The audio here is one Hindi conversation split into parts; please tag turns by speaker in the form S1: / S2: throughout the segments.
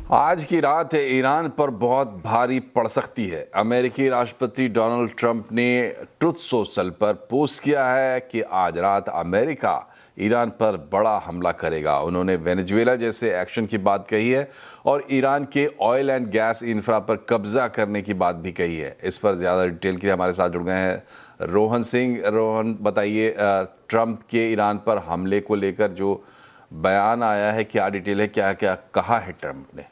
S1: आज की रात ईरान पर बहुत भारी पड़ सकती है। अमेरिकी राष्ट्रपति डोनाल्ड ट्रंप ने ट्रुथ सोशल पर पोस्ट किया है कि आज रात अमेरिका ईरान पर बड़ा हमला करेगा। उन्होंने वेनेजुएला जैसे एक्शन की बात कही है और ईरान के ऑयल एंड गैस इंफ्रा पर कब्जा करने की बात भी कही है। इस पर ज़्यादा डिटेल के लिए हमारे साथ जुड़ गए हैं रोहन सिंह। रोहन, बताइए, ट्रंप के ईरान पर हमले को लेकर जो बयान आया है, क्या डिटेल है, क्या क्या कहा है ट्रंप ने?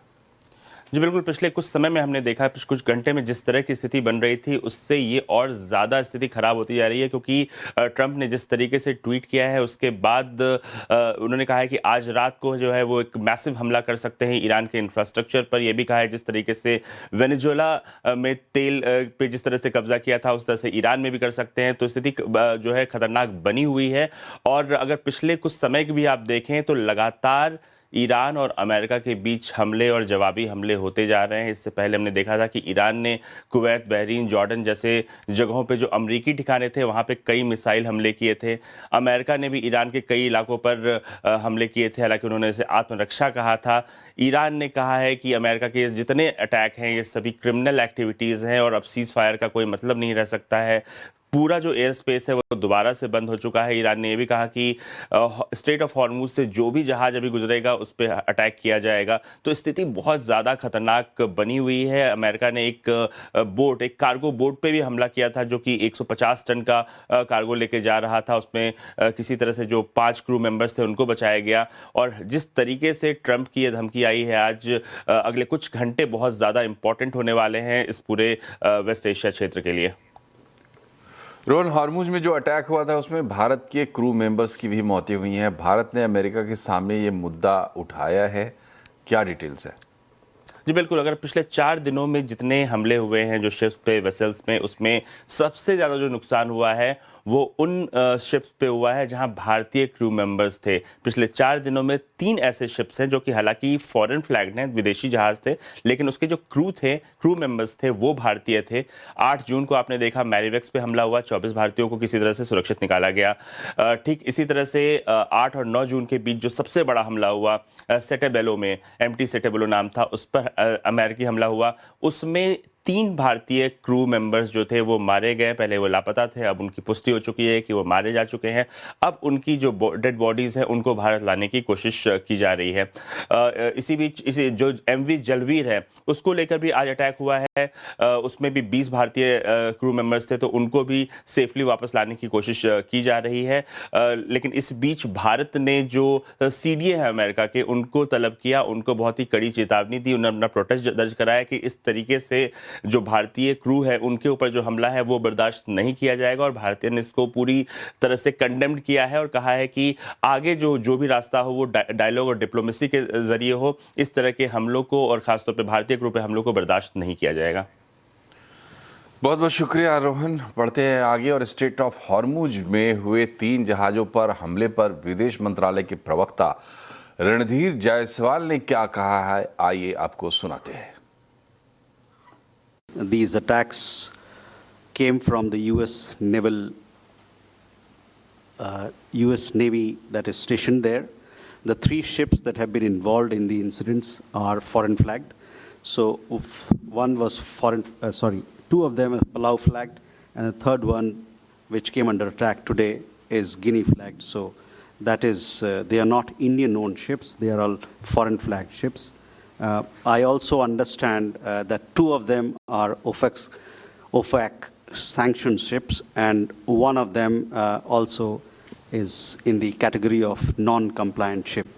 S2: जी बिल्कुल, पिछले कुछ समय में हमने देखा, पिछले कुछ घंटे में जिस तरह की स्थिति बन रही थी उससे ये और ज़्यादा स्थिति खराब होती जा रही है, क्योंकि ट्रंप ने जिस तरीके से ट्वीट किया है उसके बाद उन्होंने कहा है कि आज रात को जो है वो एक मैसिव हमला कर सकते हैं ईरान के इंफ्रास्ट्रक्चर पर। यह भी कहा है जिस तरीके से वेनेजुएला में तेल पे जिस तरह से कब्जा किया था उस तरह से ईरान में भी कर सकते हैं। तो स्थिति जो है खतरनाक बनी हुई है। और अगर पिछले कुछ समय की भी आप देखें तो लगातार ईरान और अमेरिका के बीच हमले और जवाबी हमले होते जा रहे हैं। इससे पहले हमने देखा था कि ईरान ने कुवैत, बहरीन, जॉर्डन जैसे जगहों पे जो अमरीकी ठिकाने थे वहाँ पे कई मिसाइल हमले किए थे। अमेरिका ने भी ईरान के कई इलाकों पर हमले किए थे, हालांकि उन्होंने इसे आत्मरक्षा कहा था। ईरान ने कहा है कि अमेरिका के जितने अटैक हैं ये सभी क्रिमिनल एक्टिविटीज़ हैं और अब सीज़ फायर का कोई मतलब नहीं रह सकता है। पूरा जो एयर स्पेस है वो दोबारा से बंद हो चुका है। ईरान ने यह भी कहा कि स्ट्रेट ऑफ हॉर्मुज से जो भी जहाज अभी गुजरेगा उस पर अटैक किया जाएगा। तो स्थिति बहुत ज़्यादा खतरनाक बनी हुई है। अमेरिका ने एक कार्गो बोट पे भी हमला किया था जो कि 150 टन का कार्गो लेके जा रहा था। उसमें किसी तरह से जो 5 क्रू मेंबर्स थे उनको बचाया गया। और जिस तरीके से ट्रंप की यह धमकी आई है आज, अगले कुछ घंटे बहुत ज़्यादा इंपॉर्टेंट होने वाले हैं इस पूरे वेस्ट एशिया क्षेत्र के लिए।
S1: रोहन, हॉर्मुज में जो अटैक हुआ था उसमें भारत के क्रू मेंबर्स की भी मौतें हुई हैं। भारत ने अमेरिका के सामने ये मुद्दा उठाया है, क्या डिटेल्स है?
S2: जी बिल्कुल, अगर पिछले 4 दिनों में जितने हमले हुए हैं जो शिप्स पे, वेसल्स में, उसमें सबसे ज़्यादा जो नुकसान हुआ है वो उन शिप्स पे हुआ है जहां भारतीय क्रू मेंबर्स थे। पिछले 4 दिनों में 3 ऐसे शिप्स हैं जो कि हालांकि फॉरेन फ्लैग्ड हैं, विदेशी जहाज थे, लेकिन उसके जो क्रू मेंबर्स थे वो भारतीय थे। 8 जून को आपने देखा मैरीवेक्स पे हमला हुआ, 24 भारतीयों को किसी तरह से सुरक्षित निकाला गया। ठीक इसी तरह से 8 और 9 जून के बीच जो सबसे बड़ा हमला हुआ सेटेबेलो में, MT सेटेबेलो नाम था, उस पर अमेरिकी हमला हुआ। उसमें 3 भारतीय क्रू मेंबर्स जो थे वो मारे गए। पहले वो लापता थे, अब उनकी पुष्टि हो चुकी है कि वो मारे जा चुके हैं। अब उनकी जो डेड बॉडीज़ हैं उनको भारत लाने की कोशिश की जा रही है। इसी बीच जो MV जलवीर है उसको लेकर भी आज अटैक हुआ है। उसमें भी 20 भारतीय क्रू मेंबर्स थे, तो उनको भी सेफली वापस लाने की कोशिश की जा रही है। लेकिन इस बीच भारत ने जो CDA है अमेरिका के, उनको तलब किया, उनको बहुत ही कड़ी चेतावनी दी। उन्होंने अपना प्रोटेस्ट दर्ज कराया कि इस तरीके से जो भारतीय क्रू है उनके ऊपर जो हमला है वो बर्दाश्त नहीं किया जाएगा। और भारतीय ने इसको पूरी तरह से कंडेम्ड किया है और कहा है कि आगे जो भी रास्ता हो वो डायलॉग और डिप्लोमेसी के जरिए हो। इस तरह के हमलों को और खासतौर पे भारतीय क्रू पे हमलों को बर्दाश्त नहीं किया जाएगा।
S1: बहुत बहुत शुक्रिया रोहन। बढ़ते हैं आगे और स्ट्रेट ऑफ हॉर्मुज में हुए 3 जहाज़ों पर हमले पर विदेश मंत्रालय के प्रवक्ता रणधीर जायसवाल ने क्या कहा है, आइए आपको सुनाते हैं।
S3: These attacks came from the US Navy that is stationed there. The 3 ships that have been involved in the incidents are foreign flagged. So one was two of them are Palau flagged, and the third one, which came under attack today, is Guinea flagged. So that is, they are not Indian-owned ships; they are all foreign flagged ships. I also understand that 2 of them are OFAC sanctioned ships, and one of them also is in the category of non-compliant ship.